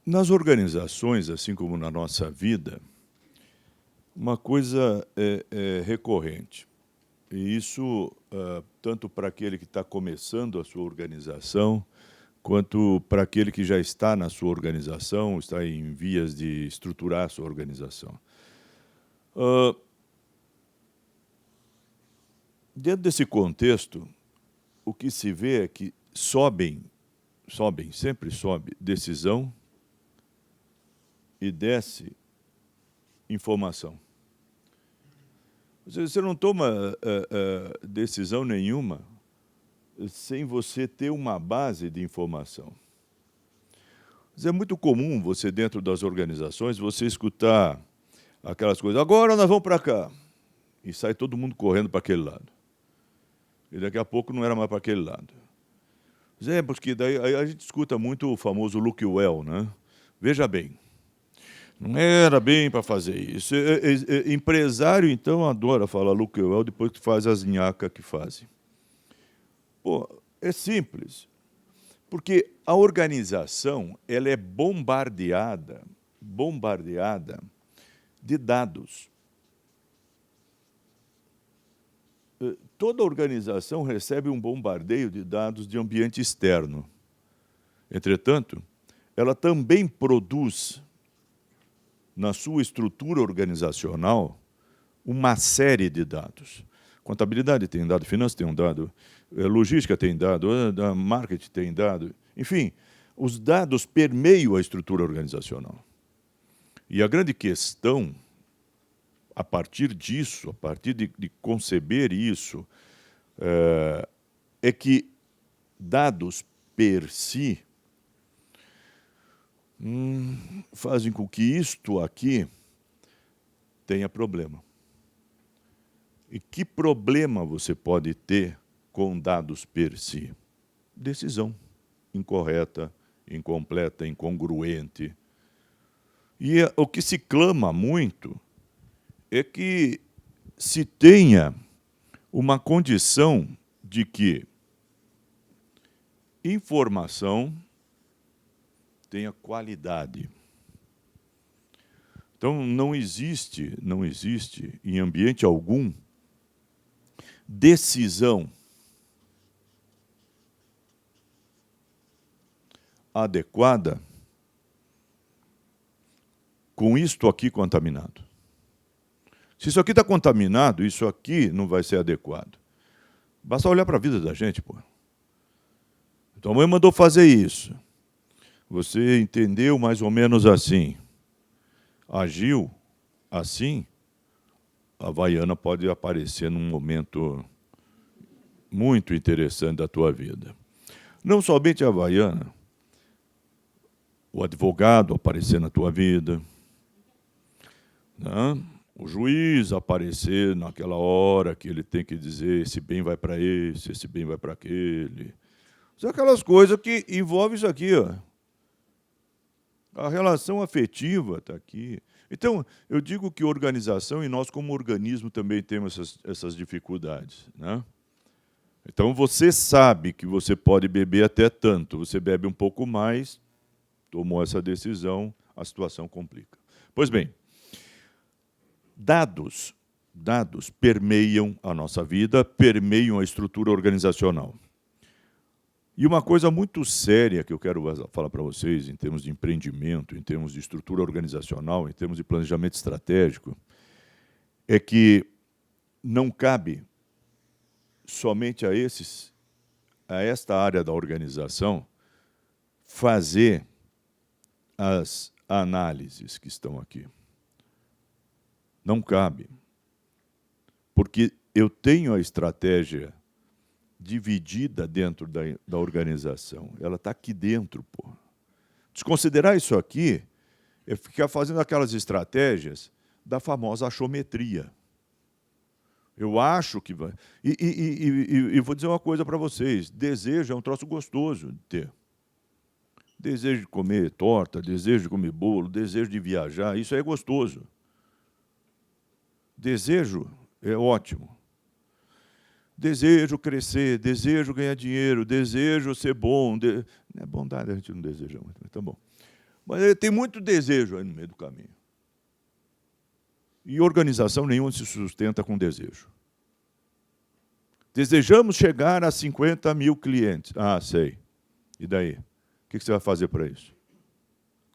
Nas organizações, assim como na nossa vida, uma coisa é recorrente. E isso, tanto para aquele que está começando a sua organização, quanto para aquele que já está na sua organização, está em vias de estruturar a sua organização. Dentro desse contexto, o que se vê é que sempre sobe decisão e desce informação. Você não toma decisão nenhuma sem você ter uma base de informação. Mas é muito comum você, dentro das organizações, você escutar aquelas coisas, agora nós vamos para cá, e sai todo mundo correndo para aquele lado. E daqui a pouco não era mais para aquele lado. Exemplos que daí aí a gente escuta muito o famoso look well, né? Veja bem, não era bem para fazer isso. Empresário, então, adora falar look well depois que faz as nhacas que fazem. Pô, é simples. Porque a organização ela é bombardeada de dados. Toda organização recebe um bombardeio de dados de ambiente externo. Entretanto, ela também produz, na sua estrutura organizacional, uma série de dados. Contabilidade tem dado, finanças tem um dado, logística tem dado, marketing tem dado. Enfim, os dados permeiam a estrutura organizacional. E a grande questão, a partir disso, a partir de conceber isso, é que dados per si fazem com que isto aqui tenha problema. E que problema você pode ter com dados per si? Decisão incorreta, incompleta, incongruente. E o que se clama muito é que se tenha uma condição de que informação tenha qualidade. Então, não existe em ambiente algum decisão adequada com isto aqui contaminado. Se isso aqui está contaminado, isso aqui não vai ser adequado. Basta olhar para a vida da gente, pô. Tua mãe mandou fazer isso. Você entendeu mais ou menos assim. Agiu assim, a Havaiana pode aparecer num momento muito interessante da tua vida. Não somente a Havaiana, o advogado aparecer na tua vida, né? O juiz aparecer naquela hora que ele tem que dizer esse bem vai para esse bem vai para aquele. São aquelas coisas que envolvem isso aqui, ó. A relação afetiva está aqui. Então, eu digo que organização, e nós como organismo também temos essas dificuldades, né? Então, você sabe que você pode beber até tanto. Você bebe um pouco mais, tomou essa decisão, a situação complica. Pois bem, dados permeiam a nossa vida, permeiam a estrutura organizacional. E uma coisa muito séria que eu quero falar para vocês, em termos de empreendimento, em termos de estrutura organizacional, em termos de planejamento estratégico, é que não cabe somente a esta área da organização fazer as análises que estão aqui. Não cabe. Porque eu tenho a estratégia dividida dentro da organização. Ela está aqui dentro, pô. Desconsiderar isso aqui é ficar fazendo aquelas estratégias da famosa achometria. Eu acho que vai... E vou dizer uma coisa para vocês. Desejo é um troço gostoso de ter. Desejo de comer torta, desejo de comer bolo, desejo de viajar, isso aí é gostoso. Desejo é ótimo. Desejo crescer, desejo ganhar dinheiro, desejo ser bom. Não é bondade, a gente não deseja muito, mas tá bom. Mas ele tem muito desejo aí no meio do caminho. E organização nenhuma se sustenta com desejo. Desejamos chegar a 50 mil clientes. Ah, sei. E daí? O que você vai fazer para isso?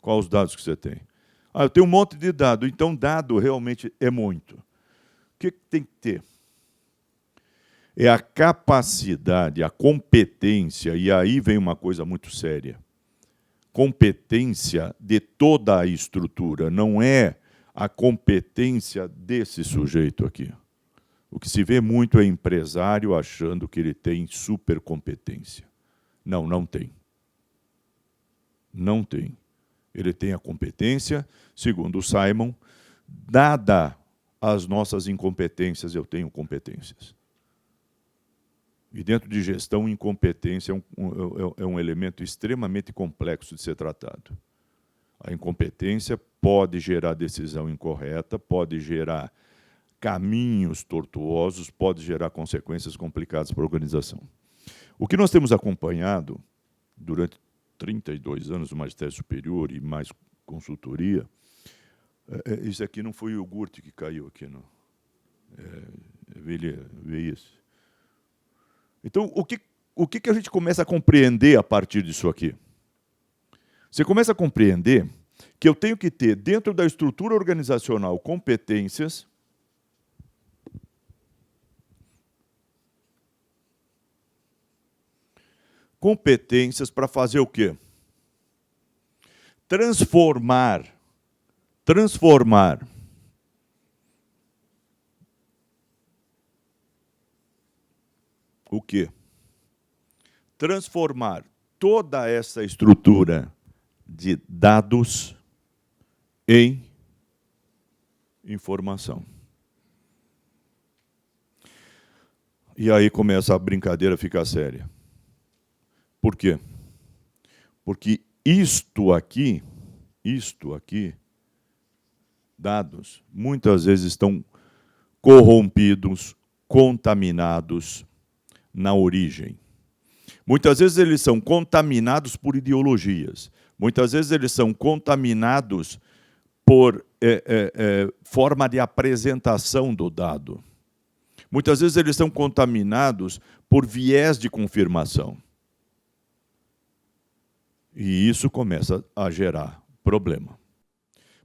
Quais os dados que você tem? Ah, eu tenho um monte de dado. Então, dado realmente é muito. O que tem que ter? É a capacidade, a competência, e aí vem uma coisa muito séria. Competência de toda a estrutura, não é a competência desse sujeito aqui. O que se vê muito é empresário achando que ele tem supercompetência. Não, não tem. Não tem. Ele tem a competência, segundo o Simon, dada as nossas incompetências, eu tenho competências. E dentro de gestão, incompetência é um elemento extremamente complexo de ser tratado. A incompetência pode gerar decisão incorreta, pode gerar caminhos tortuosos, pode gerar consequências complicadas para a organização. O que nós temos acompanhado durante 32 anos do magistério superior e mais consultoria, isso aqui não foi o iogurte que caiu aqui, não. Vê isso. Então, o que a gente começa a compreender a partir disso aqui? Você começa a compreender que eu tenho que ter, dentro da estrutura organizacional, competências para fazer o quê? Transformar o quê? Transformar toda essa estrutura de dados em informação. E aí começa a brincadeira a ficar séria. Por quê? Porque isto aqui, dados, muitas vezes estão corrompidos, contaminados na origem. Muitas vezes eles são contaminados por ideologias. Muitas vezes eles são contaminados por forma de apresentação do dado. Muitas vezes eles são contaminados por viés de confirmação. E isso começa a gerar problema.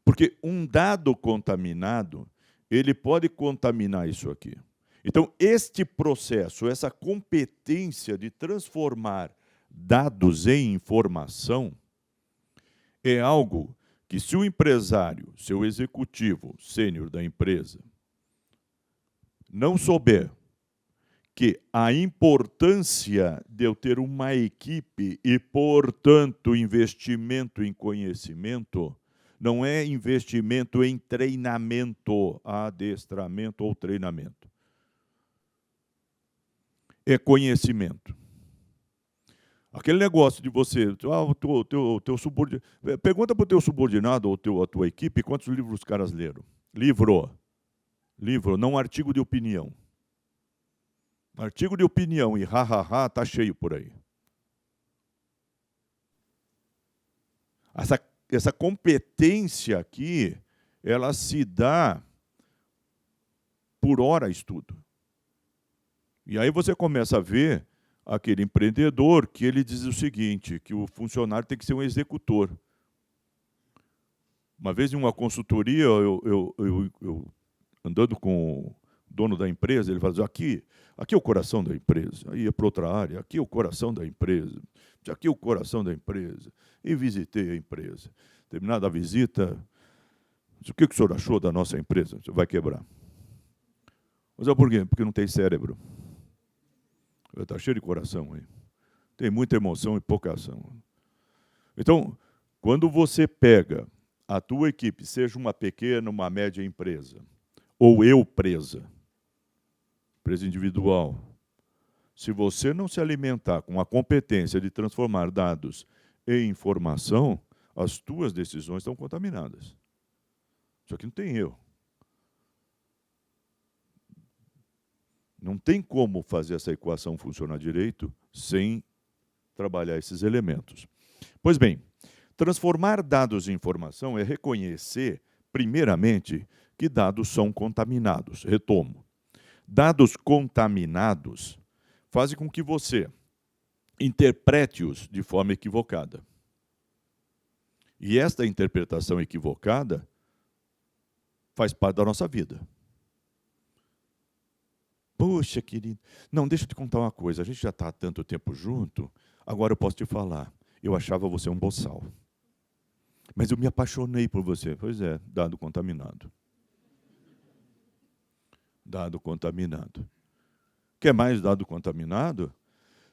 Porque um dado contaminado, ele pode contaminar isso aqui. Então, este processo, essa competência de transformar dados em informação, é algo que, se o empresário, seu executivo sênior da empresa, não souber que a importância de eu ter uma equipe e, portanto, investimento em conhecimento, não é investimento em treinamento, adestramento ou treinamento. É conhecimento. Aquele negócio de você, teu subordinado, pergunta para o teu subordinado ou a tua equipe quantos livros os caras leram. Livro, não artigo de opinião. Artigo de opinião e está cheio por aí. Essa competência aqui, ela se dá por hora estudo. E aí você começa a ver aquele empreendedor que ele diz o seguinte, que o funcionário tem que ser um executor. Uma vez em uma consultoria, eu andando com o dono da empresa, ele falou, aqui é o coração da empresa. Aí ia para outra área, aqui é o coração da empresa. Aqui é o coração da empresa. E visitei a empresa. Terminada a visita, disse, o que o senhor achou da nossa empresa? Você vai quebrar. Mas por quê? Porque não tem cérebro. Está cheio de coração aí. Tem muita emoção e pouca ação. Então, quando você pega a tua equipe, seja uma pequena, uma média empresa, ou empresa individual, se você não se alimentar com a competência de transformar dados em informação, as tuas decisões estão contaminadas. Isso aqui não tem erro. Não tem como fazer essa equação funcionar direito sem trabalhar esses elementos. Pois bem, Transformar dados em informação é reconhecer, primeiramente, que dados são contaminados. Retomo. Dados contaminados fazem com que você interprete-os de forma equivocada. E esta interpretação equivocada faz parte da nossa vida. Poxa, querido, não, deixa eu te contar uma coisa, a gente já está há tanto tempo junto, agora eu posso te falar, eu achava você um boçal. Mas eu me apaixonei por você. Pois é, dado contaminado. Dado contaminado. Quer mais dado contaminado?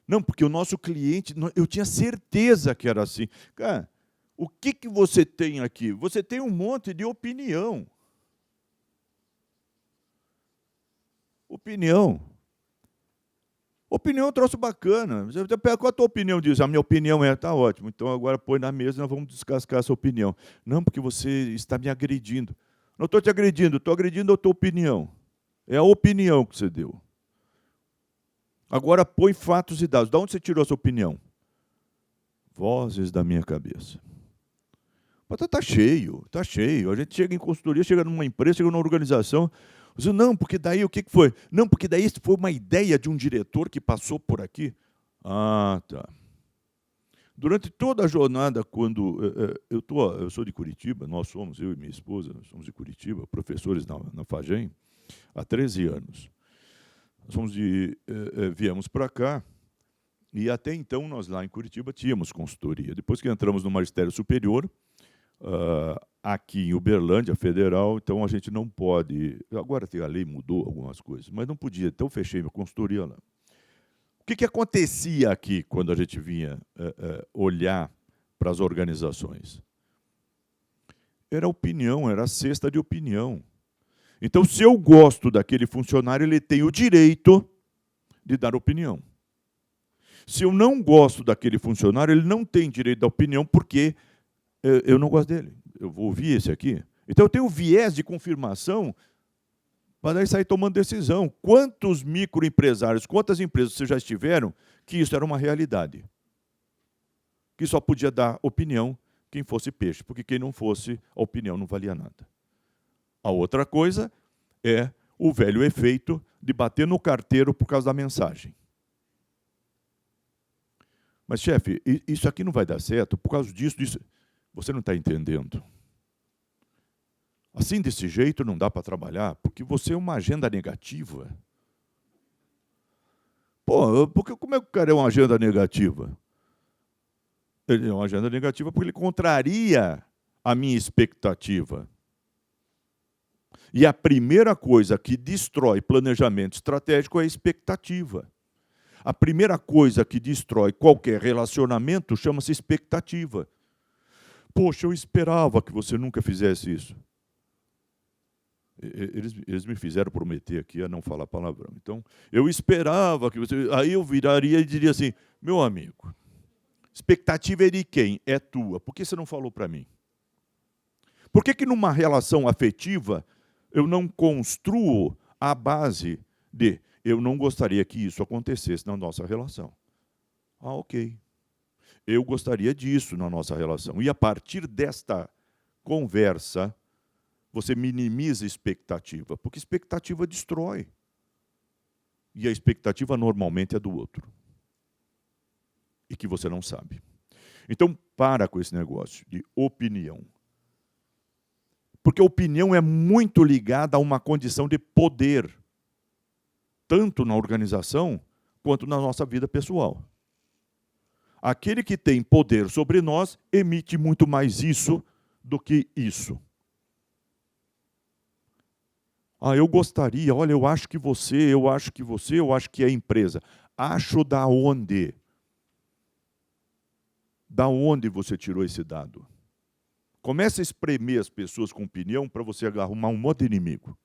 Não, porque o nosso cliente, eu tinha certeza que era assim. Cara, o que você tem aqui? Você tem um monte de opinião. Opinião. Opinião é um troço bacana. Qual a tua opinião disso? A minha opinião está ótimo. Então, agora põe na mesa e nós vamos descascar essa opinião. Não, porque você está me agredindo. Não estou te agredindo, estou agredindo a tua opinião. É a opinião que você deu. Agora põe fatos e dados. De onde você tirou essa opinião? Vozes da minha cabeça. Mas está cheio, está cheio. A gente chega em consultoria, chega numa empresa, chega numa organização. Você, não, porque daí o que foi? Não, porque daí isso foi uma ideia de um diretor que passou por aqui. Ah, tá. Durante toda a jornada, quando eu sou de Curitiba, nós somos, eu e minha esposa, nós somos de Curitiba, professores na FAGEM, há 13 anos. Nós viemos para cá, e até então nós lá em Curitiba tínhamos consultoria. Depois que entramos no Magistério Superior, aqui em Uberlândia, federal, então a gente não pode... Agora a lei mudou algumas coisas, mas não podia, então fechei minha consultoria lá. O que acontecia aqui quando a gente vinha olhar para as organizações? Era opinião, era a cesta de opinião. Então, se eu gosto daquele funcionário, ele tem o direito de dar opinião. Se eu não gosto daquele funcionário, ele não tem direito da opinião porque eu não gosto dele. Eu vou ouvir esse aqui. Então, eu tenho viés de confirmação para daí sair tomando decisão. Quantos microempresários, quantas empresas vocês já estiveram que isso era uma realidade? Que só podia dar opinião quem fosse peixe, porque quem não fosse, a opinião não valia nada. A outra coisa é o velho efeito de bater no carteiro por causa da mensagem. Mas, chefe, isso aqui não vai dar certo por causa disso. Você não está entendendo. Assim, desse jeito, não dá para trabalhar, porque você é uma agenda negativa. Pô, como é que o cara é uma agenda negativa? Ele é uma agenda negativa porque ele contraria a minha expectativa. E a primeira coisa que destrói planejamento estratégico é a expectativa. A primeira coisa que destrói qualquer relacionamento chama-se expectativa. Poxa, eu esperava que você nunca fizesse isso. Eles me fizeram prometer aqui a não falar palavrão. Então, eu esperava que você... Aí eu viraria e diria assim, meu amigo, expectativa é de quem? É tua. Por que você não falou para mim? Por que numa relação afetiva eu não construo a base de eu não gostaria que isso acontecesse na nossa relação? Ah, ok. Eu gostaria disso na nossa relação. E a partir desta conversa, você minimiza a expectativa, porque expectativa destrói. E a expectativa normalmente é do outro. E que você não sabe. Então, para com esse negócio de opinião. Porque a opinião é muito ligada a uma condição de poder, tanto na organização quanto na nossa vida pessoal. Aquele que tem poder sobre nós emite muito mais isso do que isso. Ah, eu gostaria, olha, eu acho que você, eu acho que você, eu acho que é a empresa. Acho da onde? Da onde você tirou esse dado? Começa a espremer as pessoas com opinião para você arrumar um monte de inimigo.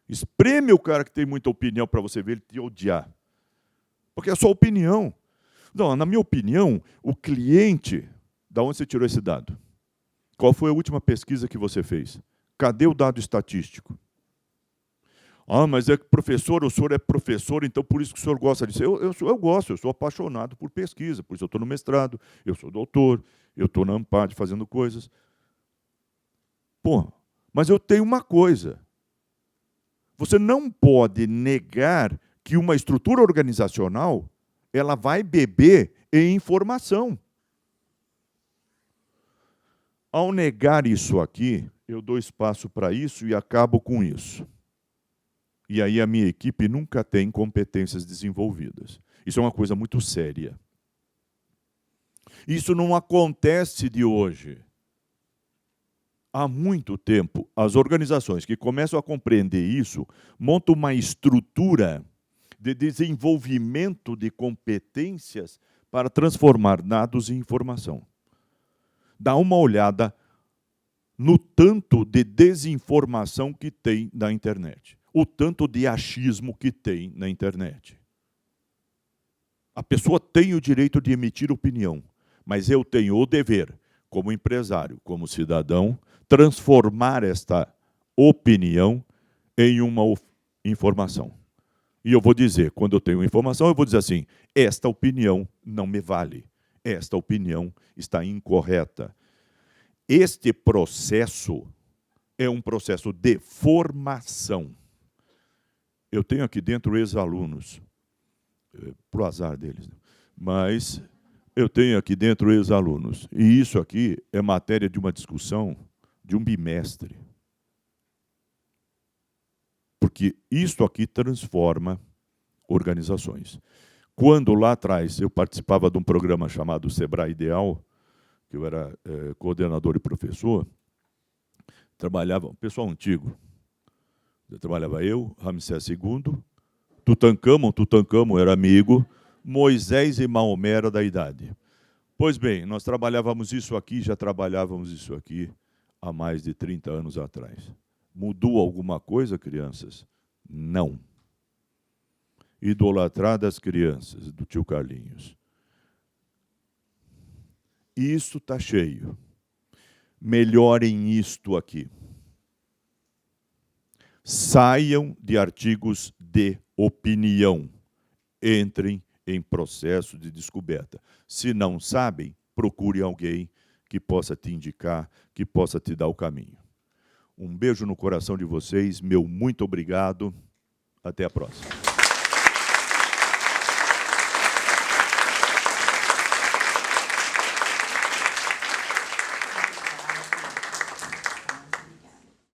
Espreme o cara que tem muita opinião para você ver ele te odiar. Porque é só opinião. Não, na minha opinião, o cliente... Da onde você tirou esse dado? Qual foi a última pesquisa que você fez? Cadê o dado estatístico? Ah, mas é que professor, o senhor é professor, então por isso que o senhor gosta disso. Eu gosto, eu sou apaixonado por pesquisa, por isso eu estou no mestrado, eu sou doutor, eu estou na Ampad fazendo coisas. Pô, mas eu tenho uma coisa. Você não pode negar que uma estrutura organizacional ela vai beber em informação. Ao negar isso aqui, eu dou espaço para isso e acabo com isso. E aí a minha equipe nunca tem competências desenvolvidas. Isso é uma coisa muito séria. Isso não acontece de hoje. Há muito tempo, as organizações que começam a compreender isso montam uma estrutura de desenvolvimento de competências para transformar dados em informação. Dá uma olhada no tanto de desinformação que tem na internet, o tanto de achismo que tem na internet. A pessoa tem o direito de emitir opinião, mas eu tenho o dever, como empresário, como cidadão, transformar esta opinião em uma informação. E eu vou dizer, quando eu tenho informação, eu vou dizer assim, esta opinião não me vale, esta opinião está incorreta. Este processo é um processo de formação. Eu tenho aqui dentro ex-alunos, pro azar deles, mas eu tenho aqui dentro ex-alunos, e isso aqui é matéria de uma discussão de um bimestre. Porque isto aqui transforma organizações. Quando lá atrás eu participava de um programa chamado Sebrae Ideal, que eu era coordenador e professor, trabalhava um pessoal antigo. Trabalhava eu, Ramsés II, Tutancâmon era amigo, Moisés e Maomé era da idade. Pois bem, nós trabalhávamos isso aqui, já trabalhávamos isso aqui há mais de 30 anos atrás. Mudou alguma coisa, crianças? Não. Idolatrar das crianças, do tio Carlinhos. Isso está cheio. Melhorem isto aqui. Saiam de artigos de opinião. Entrem em processo de descoberta. Se não sabem, procure alguém que possa te indicar, que possa te dar o caminho. Um beijo no coração de vocês, meu muito obrigado. Até a próxima.